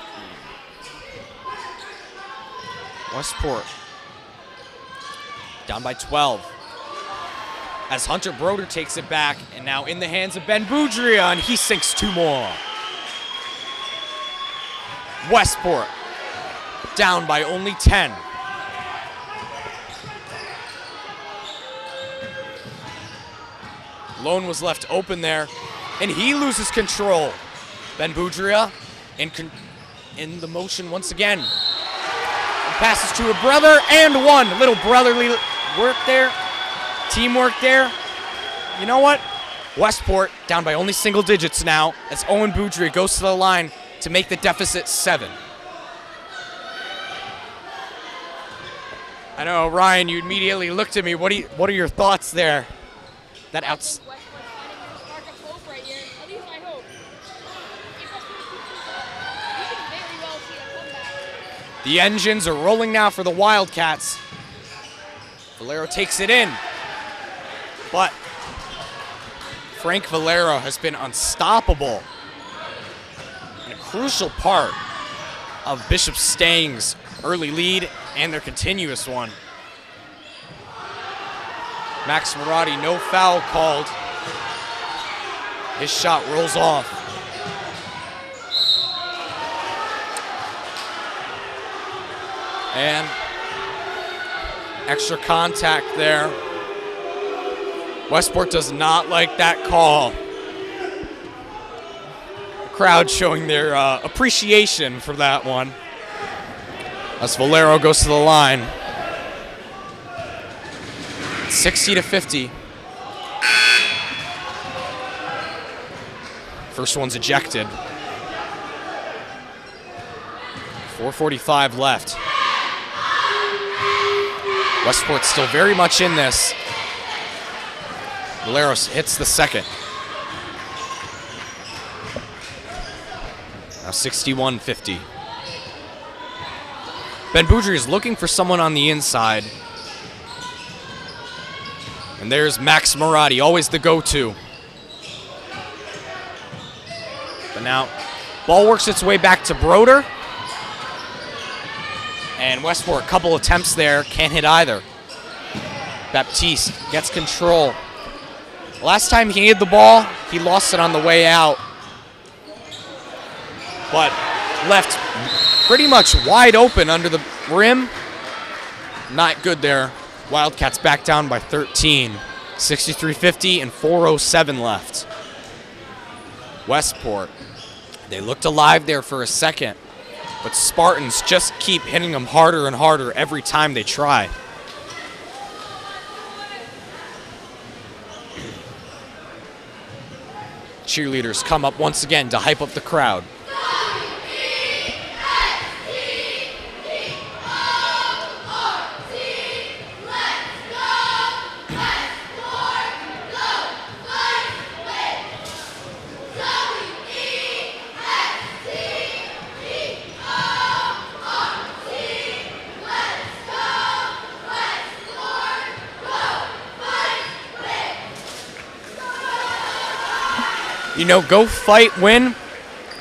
Westport down by 12. As Hunter Broder takes it back, and now in the hands of Ben Boudria, and he sinks 2 more. Westport down by only 10. Lone was left open there, and he loses control. Ben Boudria in the motion once again. Passes to a brother and one. Little brotherly work there. Teamwork there. You know what? Westport down by only single digits now as Owen Boudria goes to the line to make the deficit 7. I know, Ryan, you immediately looked at me. What are your thoughts there? That outs. The engines are rolling now for the Wildcats. Valero takes it in, but Frank Valero has been unstoppable and a crucial part of Bishop Stang's early lead and their continuous one. Max Marotti, no foul called. His shot rolls off. And extra contact there. Westport does not like that call. The crowd showing their appreciation for that one. As Valero goes to the line. 60-50. First one's ejected. 4:45 left. Westport still very much in this. Valero hits the second. Now 61-50. Ben Boudry is looking for someone on the inside. And there's Max Marotti, always the go-to. But now, ball works its way back to Broder. And Westport, a couple attempts there, can't hit either. Baptiste gets control. Last time he hit the ball, he lost it on the way out. But left pretty much wide open under the rim. Not good there. Wildcats back down by 13. 63-50 and 4:07 left. Westport, they looked alive there for a second. But Spartans just keep hitting them harder and harder every time they try. Cheerleaders come up once again to hype up the crowd. You know, go fight, win,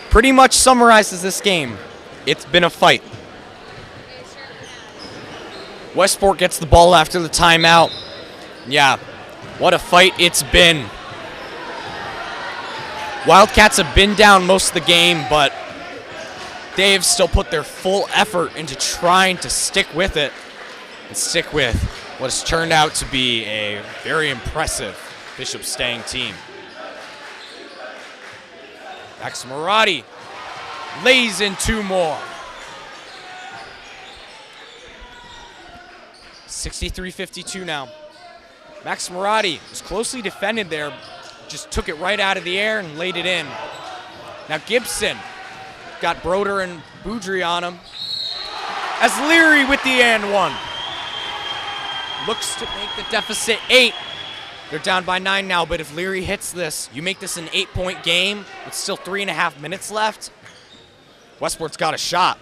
pretty much summarizes this game. It's been a fight. Westport gets the ball after the timeout. Yeah, what a fight it's been. Wildcats have been down most of the game, but they've still put their full effort into trying to stick with it and stick with what has turned out to be a very impressive Bishop Stang team. Max Marotti lays in two more. 63-52 now. Max Marotti was closely defended there, just took it right out of the air and laid it in. Now Gibson got Broder and Boudry on him. As Leary with the and one. Looks to make the deficit 8. They're down by 9 now, but if Leary hits this, you make this an 8-point game with still 3.5 minutes left. Westport's got a shot.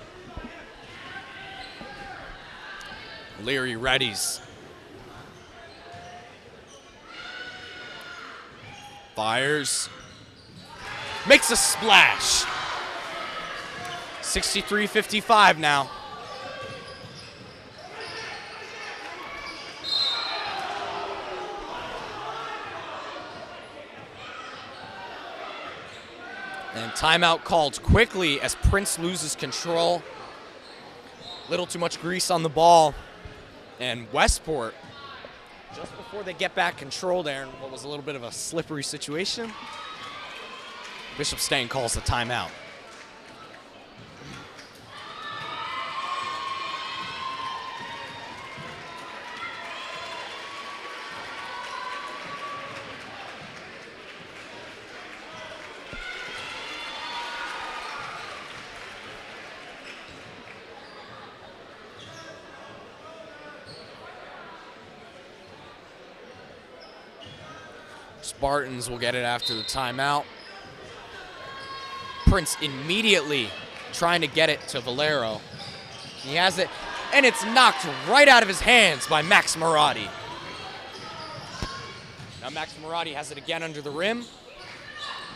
Leary readies. Fires. Makes a splash. 63-55 now. And timeout called quickly as Prince loses control. Little too much grease on the ball. And Westport, just before they get back control there in what was a little bit of a slippery situation, Bishop Stang calls the timeout. Spartans will get it after the timeout. Prince immediately trying to get it to Valero. He has it, and it's knocked right out of his hands by Max Marotti. Now Max Marotti has it again under the rim,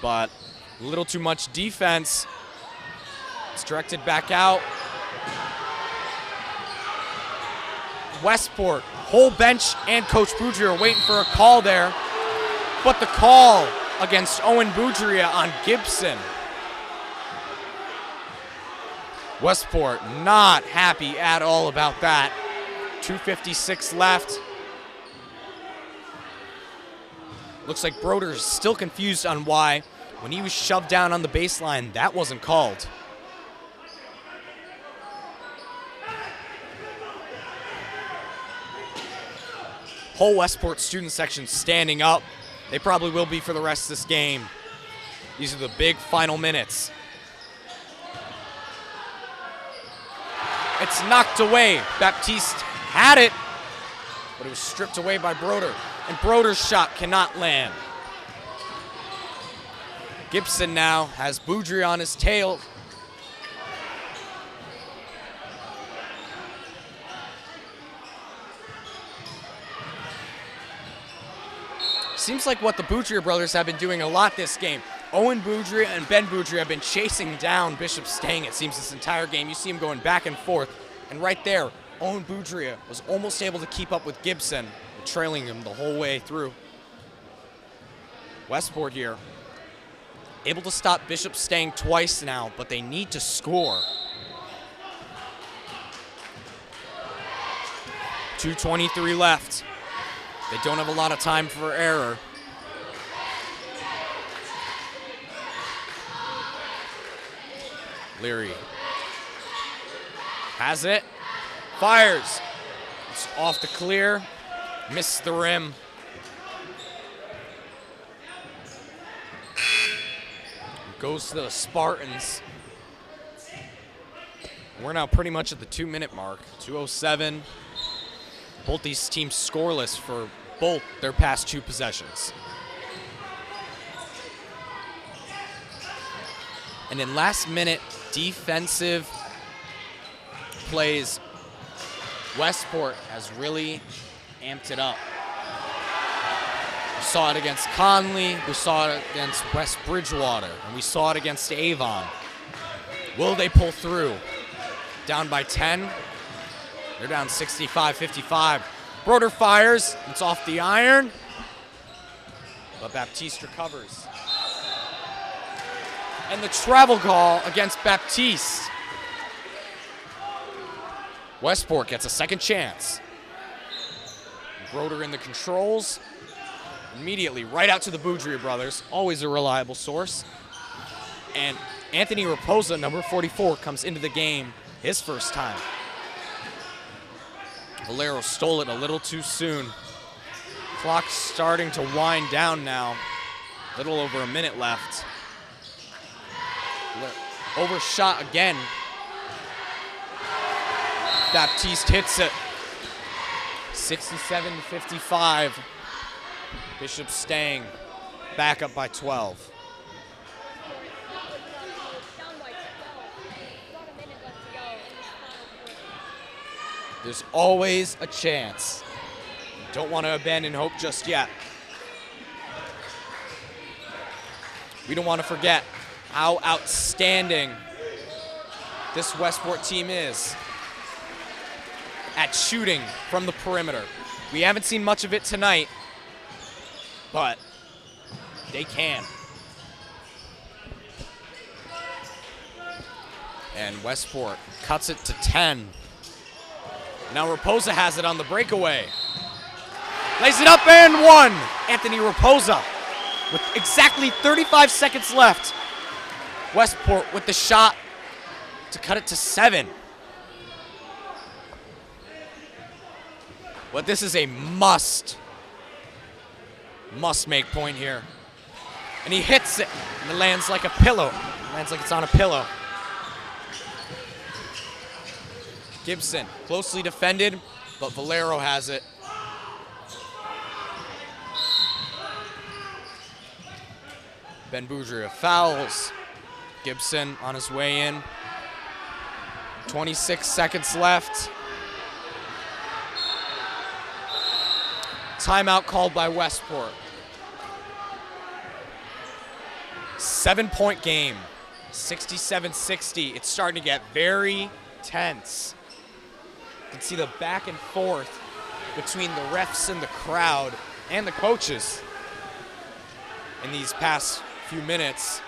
but a little too much defense. It's directed back out. Westport, whole bench and Coach Boudria are waiting for a call there, but the call against Owen Boudria on Gibson. Westport not happy at all about that. 2:56 left. Looks like Broder's still confused on why, when he was shoved down on the baseline, that wasn't called. Whole Westport student section standing up. They probably will be for the rest of this game. These are the big final minutes. It's knocked away. Baptiste had it, but it was stripped away by Broder. And Broder's shot cannot land. Gibson now has Boudria on his tail. Seems like what the Boudria brothers have been doing a lot this game. Owen Boudria and Ben Boudria have been chasing down Bishop Stang, it seems, this entire game. You see him going back and forth. And right there, Owen Boudria was almost able to keep up with Gibson, trailing him the whole way through. Westport here, able to stop Bishop Stang twice now, but they need to score. 2:23 left. They don't have a lot of time for error. Leary has it, fires. It's off the clear, missed the rim. Goes to the Spartans. We're now pretty much at the 2-minute mark, 2:07. Both these teams scoreless for both their past two possessions. And in last-minute defensive plays, Westport has really amped it up. We saw it against Conley, we saw it against West Bridgewater, and we saw it against Avon. Will they pull through? Down by 10. They're down 65-55. Broder fires. It's off the iron. But Baptiste recovers. And the travel call against Baptiste. Westport gets a second chance. Broder in the controls. Immediately right out to the Boudria brothers. Always a reliable source. And Anthony Raposa, number 44, comes into the game his first time. Valero stole it a little too soon. Clock's starting to wind down now. Little over a minute left. Overshot again. Baptiste hits it. 67-55. Bishop Stang back up by 12. There's always a chance. Don't want to abandon hope just yet. We don't want to forget how outstanding this Westport team is at shooting from the perimeter. We haven't seen much of it tonight, but they can. And Westport cuts it to 10. Now Raposa has it on the breakaway. Lays it up and one. Anthony Raposa with exactly 35 seconds left. Westport with the shot to cut it to 7. But this is a must make point here. And he hits it and it lands like a pillow. Lands like it's on a pillow. Gibson, closely defended, but Valero has it. Ben Boudria fouls. Gibson on his way in. 26 seconds left. Timeout called by Westport. 7-point game, 67-60. It's starting to get very tense. You can see the back and forth between the refs and the crowd and the coaches in these past few minutes.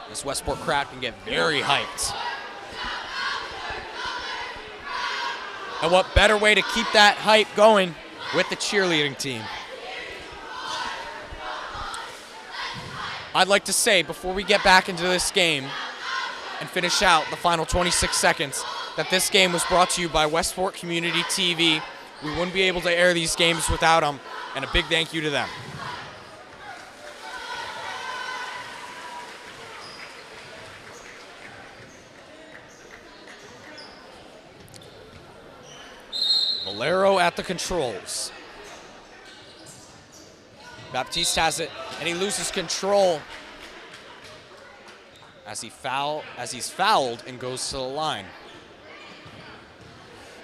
This Westport crowd can get very hyped. And what better way to keep that hype going with the cheerleading team? I'd like to say, before we get back into this game and finish out the final 26 seconds, that this game was brought to you by Westport Community TV. We wouldn't be able to air these games without them, and a big thank you to them. Valero at the controls. Baptiste has it, and he loses control as he's fouled and goes to the line.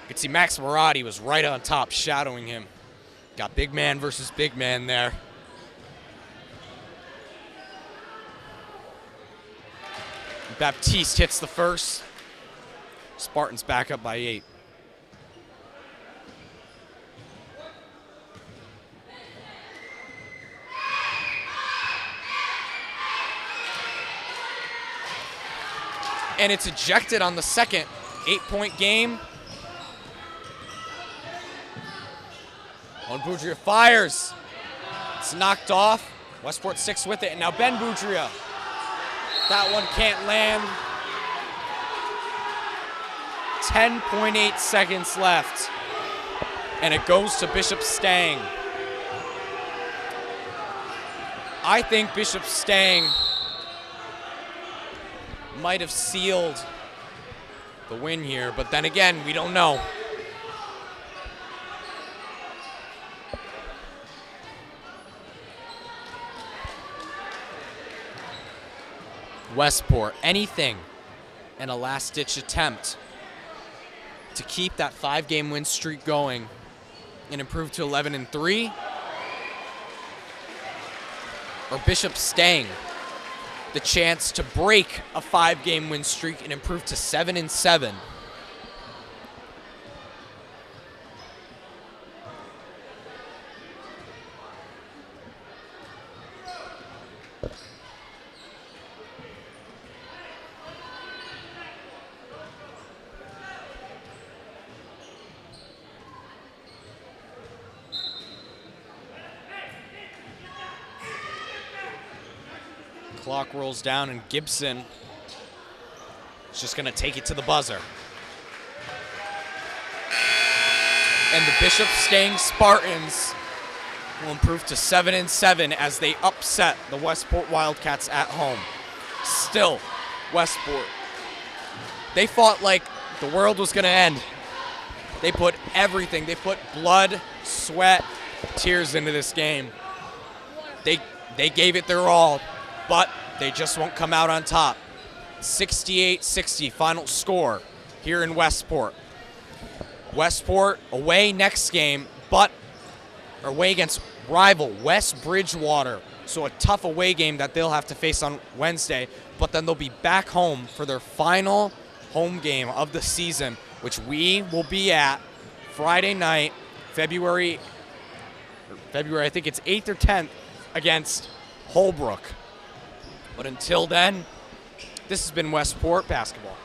You can see Max Marotti was right on top, shadowing him. Got big man versus big man there. Baptiste hits the first. Spartans back up by 8. And it's ejected on the second. 8-point game. Boudria fires. It's knocked off. Westport 6 with it. And now Ben Boudria. That one can't land. 10.8 seconds left. And it goes to Bishop Stang. I think Bishop Stang might have sealed the win here, but then again, we don't know. Westport, anything in a last-ditch attempt to keep that 5-game win streak going and improve to 11-3, or Bishop Stang the chance to break a 5-game win streak and improve to 7-7. Clock rolls down, and Gibson is just going to take it to the buzzer. And the Bishop Stang Spartans will improve to 7-7 as they upset the Westport Wildcats at home. Still, Westport, they fought like the world was going to end. They put everything. They put blood, sweat, tears into this game. They gave it their all, but they just won't come out on top. 68-60 final score here in Westport. Westport away next game, but away against rival West Bridgewater. So a tough away game that they'll have to face on Wednesday, but then they'll be back home for their final home game of the season, which we will be at Friday night, February, I think it's 8th or 10th, against Holbrook. But until then, this has been Westport Basketball.